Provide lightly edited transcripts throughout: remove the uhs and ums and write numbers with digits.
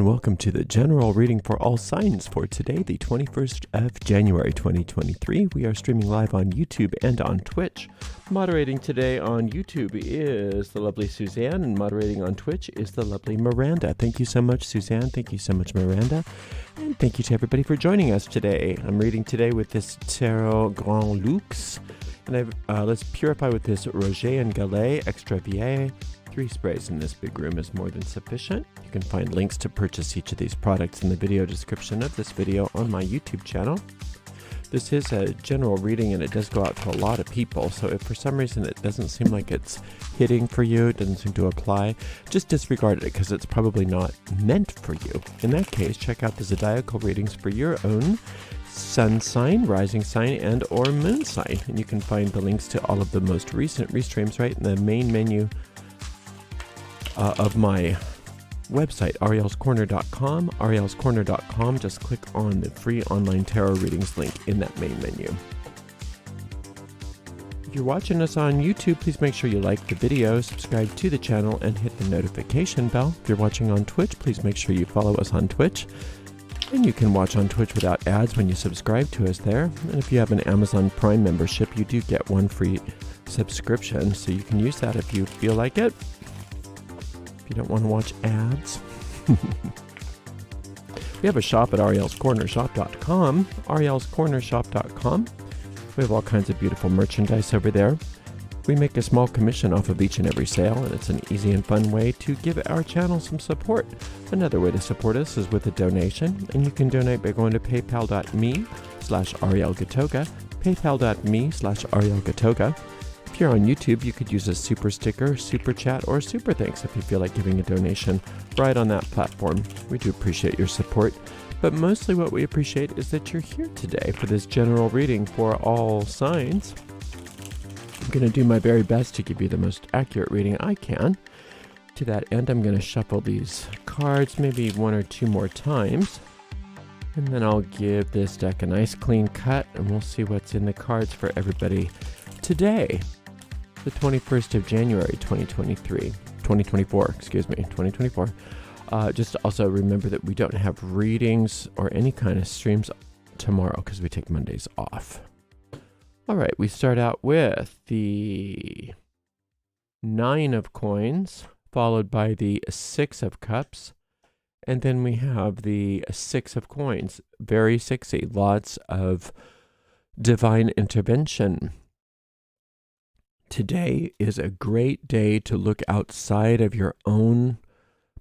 welcome to the general reading for all signs for today, the 21st of January 2023. We are streaming live on YouTube and on Twitch. Moderating today on YouTube is the lovely Suzanne, and moderating on Twitch is the lovely Miranda. Thank you so much, Suzanne. Thank you so much, Miranda. And thank you to everybody for joining us today. I'm reading today with this Tarot Grand Luxe. And let's purify with this Roger and Gallet Extra Vieille. 3 sprays in this big room is more than sufficient. You can find links to purchase each of these products in the video description of this video on my YouTube channel. This is a general reading and it does go out to a lot of people, so if for some reason it doesn't seem like it's hitting for you, it doesn't seem to apply, just disregard it because it's probably not meant for you. In that case, check out the zodiacal readings for your own sun sign, rising sign, and or moon sign. And you can find the links to all of the most recent restreams right in the main menu of my website, arielscorner.com. arielscorner.com. Just click on the free online tarot readings link in that main menu. If you're watching us on YouTube, please make sure you like the video, subscribe to the channel, and hit the notification bell. If you're watching on Twitch, please make sure you follow us on Twitch. And you can watch on Twitch without ads when you subscribe to us there. And if you have an Amazon Prime membership, you do get 1 free subscription, so you can use that if you feel like it. You don't want to watch ads. We have a shop at arielscornershop.com. arielscornershop.com. We have all kinds of beautiful merchandise over there. We make a small commission off of each and every sale, and it's an easy and fun way to give our channel some support. Another way to support us is with a donation, and you can donate by going to paypal.me/arielgatoga, paypal.me/arielgatoga. If you're on YouTube, you could use a super sticker, super chat, or super thanks if you feel like giving a donation right on that platform. We do appreciate your support, but mostly what we appreciate is that you're here today for this general reading for all signs. I'm going to do my very best to give you the most accurate reading I can. To that end, I'm going to shuffle these cards maybe 1 or 2 more times, and then I'll give this deck a nice clean cut, and we'll see what's in the cards for everybody today. The 21st of January 2024. Just also remember that we don't have readings or any kind of streams tomorrow because we take Mondays off. All right, we start out with the 9 of coins, followed by the 6 of cups, and then we have the 6 of coins. Very 6-y, lots of divine intervention. Today is a great day to look outside of your own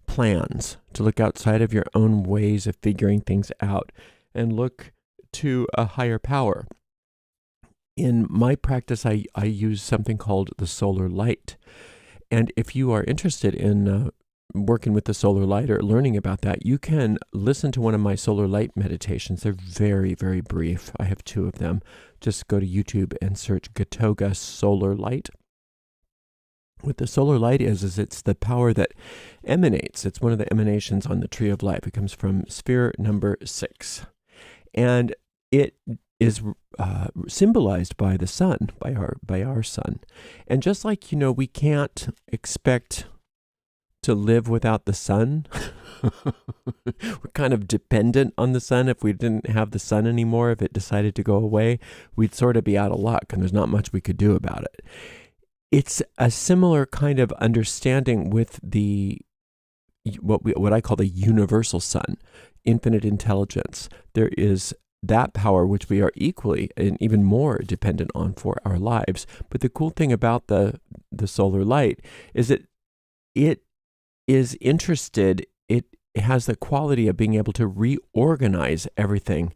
plans, to look outside of your own ways of figuring things out, and look to a higher power. In my practice, I use something called the solar light. And if you are interested in working with the solar light or learning about that, you can listen to one of my solar light meditations. They're very, very brief. I have 2 of them. Just go to YouTube and search Gatoga solar light. What the solar light is it's the power that emanates. It's one of the emanations on the tree of life. It comes from sphere number 6. And it is symbolized by the sun, by our sun. And just like, we can't expect to live without the sun. We're kind of dependent on the sun. If we didn't have the sun anymore, if it decided to go away, we'd sort of be out of luck, and there's not much we could do about it. It's a similar kind of understanding with the what I call the universal sun, infinite intelligence. There is that power which we are equally and even more dependent on for our lives. But the cool thing about the solar light is that it is interested, it has the quality of being able to reorganize everything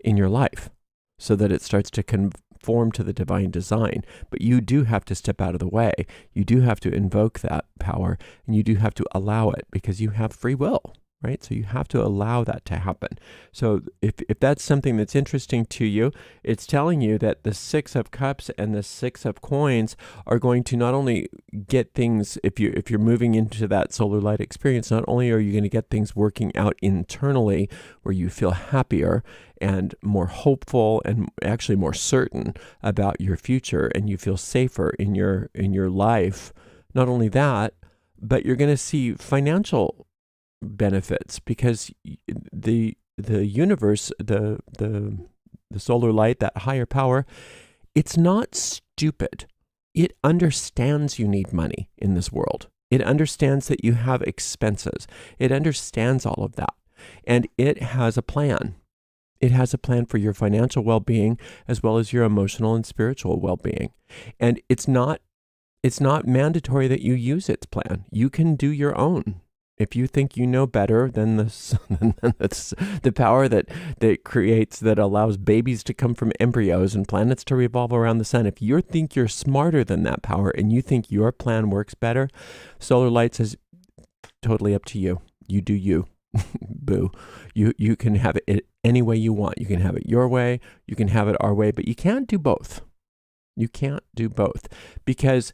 in your life so that it starts to conform to the divine design. But you do have to step out of the way. You do have to invoke that power, and you do have to allow it because you have free will, right? So you have to allow that to happen. So if that's something that's interesting to you, it's telling you that the 6 of cups and the 6 of coins are going to not only get things, if you're moving into that solar light experience, not only are you going to get things working out internally where you feel happier and more hopeful and actually more certain about your future, and you feel safer in your life. Not only that, but you're going to see financial benefits, because the universe, the solar light, that higher power, it's not stupid. It understands you need money in this world. It understands that you have expenses. It understands all of that. And it has a plan. It has a plan for your financial well-being as well as your emotional and spiritual well-being. And it's not mandatory that you use its plan. You can do your own. If you think you know better than the power that creates, that allows babies to come from embryos and planets to revolve around the sun, if you think you're smarter than that power and you think your plan works better, solar light says, totally up to you. You do you. Boo. You can have it any way you want. You can have it your way. You can have it our way, but you can't do both. You can't do both, because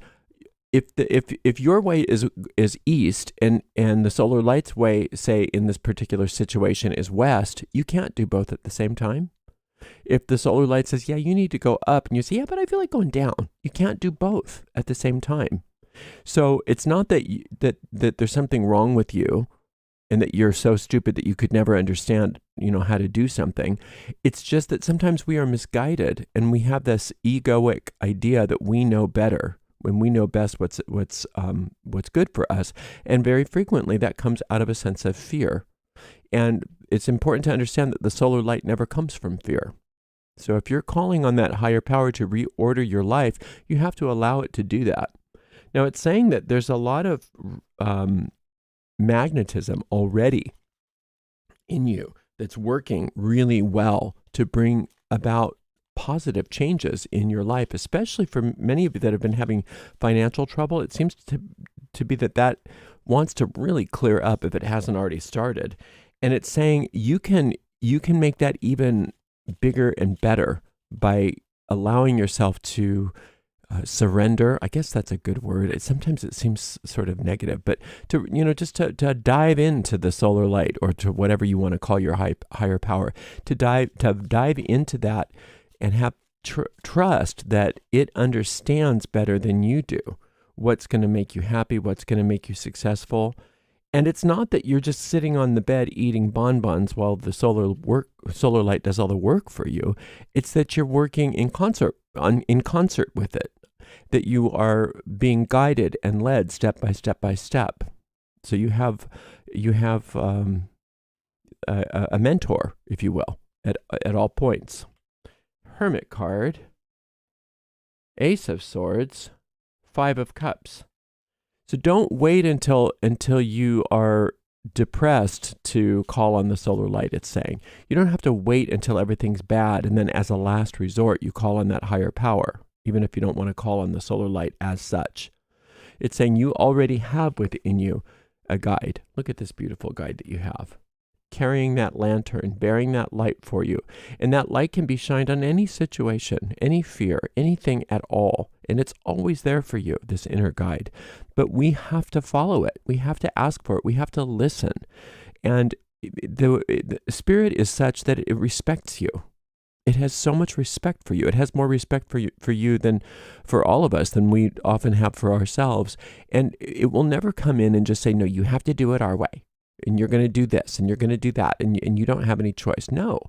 if your way is east and the solar light's way, say in this particular situation, is west, you can't do both at the same time. If the solar light says, yeah, you need to go up, and you say, yeah, but I feel like going down, you can't do both at the same time. So it's not that that there's something wrong with you and that you're so stupid that you could never understand, how to do something. It's just that sometimes we are misguided, and we have this egoic idea that we know better, when we know best what's good for us. And very frequently that comes out of a sense of fear. And it's important to understand that the solar light never comes from fear. So if you're calling on that higher power to reorder your life, you have to allow it to do that. Now, it's saying that there's a lot of magnetism already in you that's working really well to bring about positive changes in your life, especially for many of you that have been having financial trouble. It seems to be that wants to really clear up if it hasn't already started. And it's saying you can make that even bigger and better by allowing yourself to surrender. I guess that's a good word. Sometimes it seems sort of negative, but just to dive into the solar light, or to whatever you want to call your higher power, to dive into that and have trust that it understands better than you do what's going to make you happy, what's going to make you successful. And it's not that you're just sitting on the bed eating bonbons while the solar light does all the work for you. It's that you're working in concert with it, that you are being guided and led step by step by step. So you have a mentor, if you will, at all points. Hermit card, Ace of Swords, Five of Cups. So don't wait until you are depressed to call on the solar light, it's saying. You don't have to wait until everything's bad and then as a last resort you call on that higher power, even if you don't want to call on the solar light as such. It's saying you already have within you a guide. Look at this beautiful guide that you have, carrying that lantern, bearing that light for you. And that light can be shined on any situation, any fear, anything at all. And it's always there for you, this inner guide. But we have to follow it. We have to ask for it. We have to listen. And the spirit is such that it respects you. It has so much respect for you. It has more respect for you than for all of us, than we often have for ourselves. And it will never come in and just say, no, you have to do it our way. And you're going to do this, and you're going to do that, and you don't have any choice. No,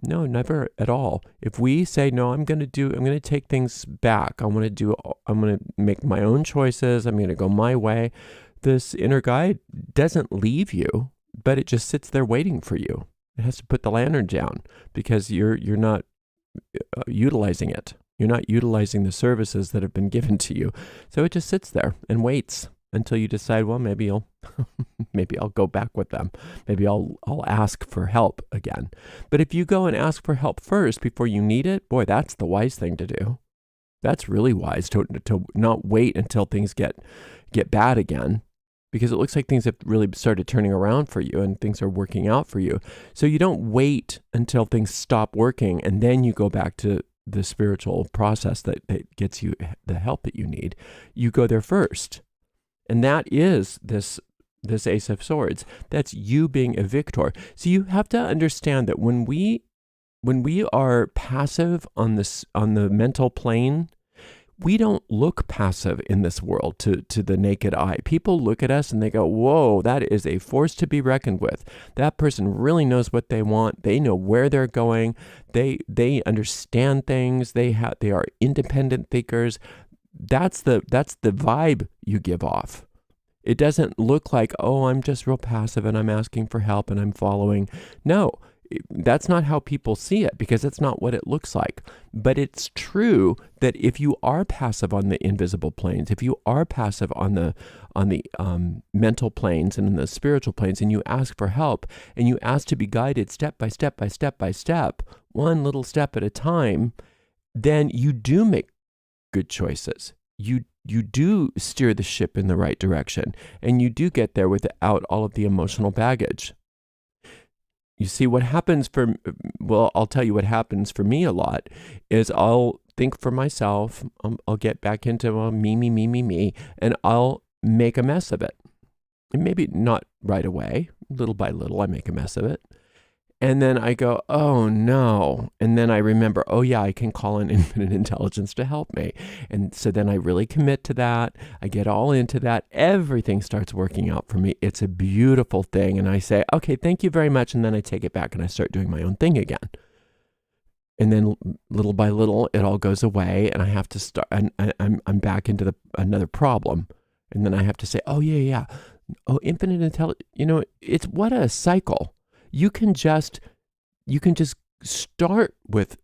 never at all. If we say, no, I'm going to take things back. I'm going to make my own choices. I'm going to go my way. This inner guide doesn't leave you, but it just sits there waiting for you. It has to put the lantern down because you're not utilizing it. You're not utilizing the services that have been given to you. So it just sits there and waits until you decide, well, maybe I'll go back with them. Maybe I'll ask for help again. But if you go and ask for help first before you need it, boy, that's the wise thing to do. That's really wise to not wait until things get bad again, because it looks like things have really started turning around for you and things are working out for you. So you don't wait until things stop working and then you go back to the spiritual process that gets you the help that you need. You go there first. And that is this Ace of Swords. That's you being a victor. So you have to understand that when we are passive on the mental plane, we don't look passive in this world to the naked eye. People look at us and they go, whoa, that is a force to be reckoned with. That person really knows what they want. They know where they're going. They understand things. They are independent thinkers. That's the vibe you give off. It doesn't look like, oh, I'm just real passive and I'm asking for help and I'm following. No, that's not how people see it, because that's not what it looks like. But it's true that if you are passive on the invisible planes, if you are passive on the mental planes and in the spiritual planes, and you ask for help and you ask to be guided step by step by step by step, one little step at a time, then you do make good choices. You do steer the ship in the right direction, and you do get there without all of the emotional baggage. You see, what happens I'll tell you what happens for me a lot is I'll think for myself, I'll get back into me, and I'll make a mess of it. And maybe not right away, little by little, I make a mess of it. And then I go, oh no. And then I remember, oh yeah, I can call on infinite intelligence to help me. And so then I really commit to that. I get all into that. Everything starts working out for me. It's a beautiful thing. And I say, okay, thank you very much. And then I take it back and I start doing my own thing again. And then little by little, it all goes away and I have to start, and I'm back into another problem. And then I have to say, oh yeah. Oh, infinite intelligence, it's what a cycle. You can just start with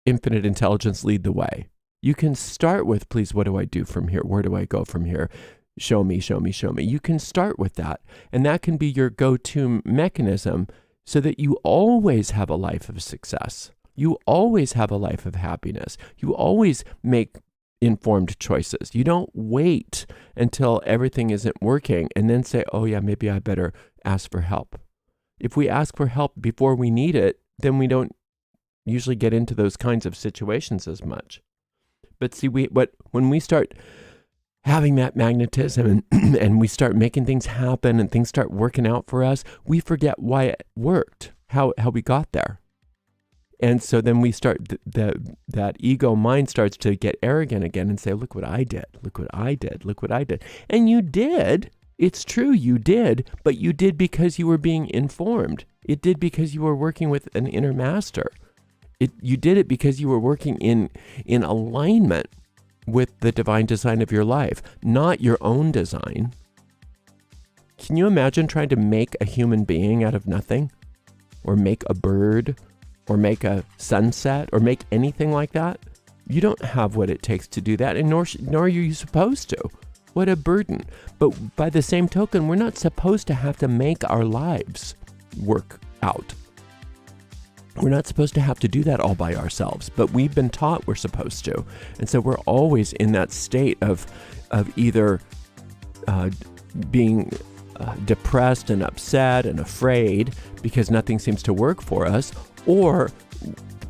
infinite intelligence, lead the way. You can start with, please, what do I do from here? Where do I go from here? Show me. You can start with that. And that can be your go-to mechanism so that you always have a life of success. You always have a life of happiness. You always make informed choices. You don't wait until everything isn't working and then say, oh yeah, maybe I better ask for help. If we ask for help before we need it, then we don't usually get into those kinds of situations as much. But see, when we start having that magnetism and we start making things happen and things start working out for us, we forget why it worked, how we got there. And so then we start, that ego mind starts to get arrogant again and say, look what I did. And you did. It's true, you did, but you did because you were being informed. It did because you were working with an inner master. You did it because you were working in alignment with the divine design of your life, not your own design. Can you imagine trying to make a human being out of nothing? Or make a bird? Or make a sunset? Or make anything like that? You don't have what it takes to do that, and nor are you supposed to. What a burden. But by the same token, we're not supposed to have to make our lives work out. We're not supposed to have to do that all by ourselves, but we've been taught we're supposed to. And so we're always in that state of either being depressed and upset and afraid because nothing seems to work for us, or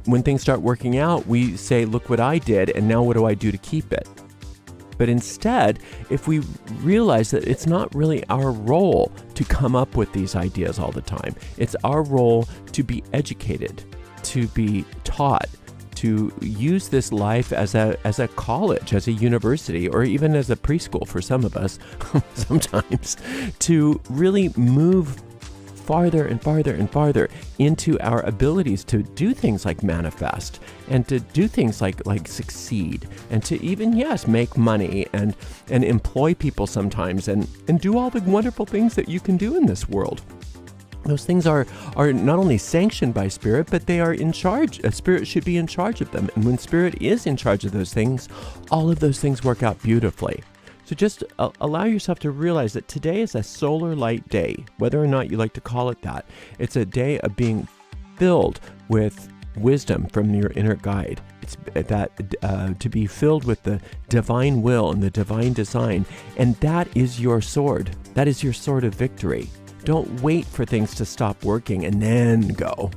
when things start working out, we say, look what I did, and now what do I do to keep it? But instead, if we realize that it's not really our role to come up with these ideas all the time, it's our role to be educated, to be taught, to use this life as a college, as a university, or even as a preschool for some of us, sometimes, to really move farther and farther and farther into our abilities to do things like manifest and to do things like succeed and to even, yes, make money and employ people sometimes and do all the wonderful things that you can do in this world. Those things are not only sanctioned by Spirit, but they are in charge. Spirit should be in charge of them. And when Spirit is in charge of those things, all of those things work out beautifully. So just allow yourself to realize that today is a solar light day, whether or not you like to call it that. It's a day of being filled with wisdom from your inner guide. It's that to be filled with the divine will and the divine design. And that is your sword. That is your sword of victory. Don't wait for things to stop working and then go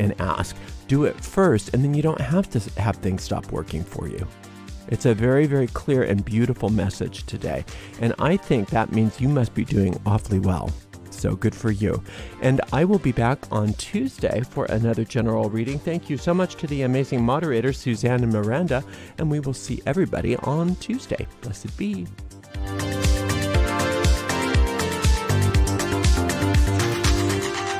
and ask. Do it first, and then you don't have to have things stop working for you. It's a very, very clear and beautiful message today. And I think that means you must be doing awfully well. So So good for you. And I will be back on Tuesday for another general reading. Thank you so much to the amazing moderators, Suzanne and Miranda, and we will see everybody on Tuesday. Blessed be.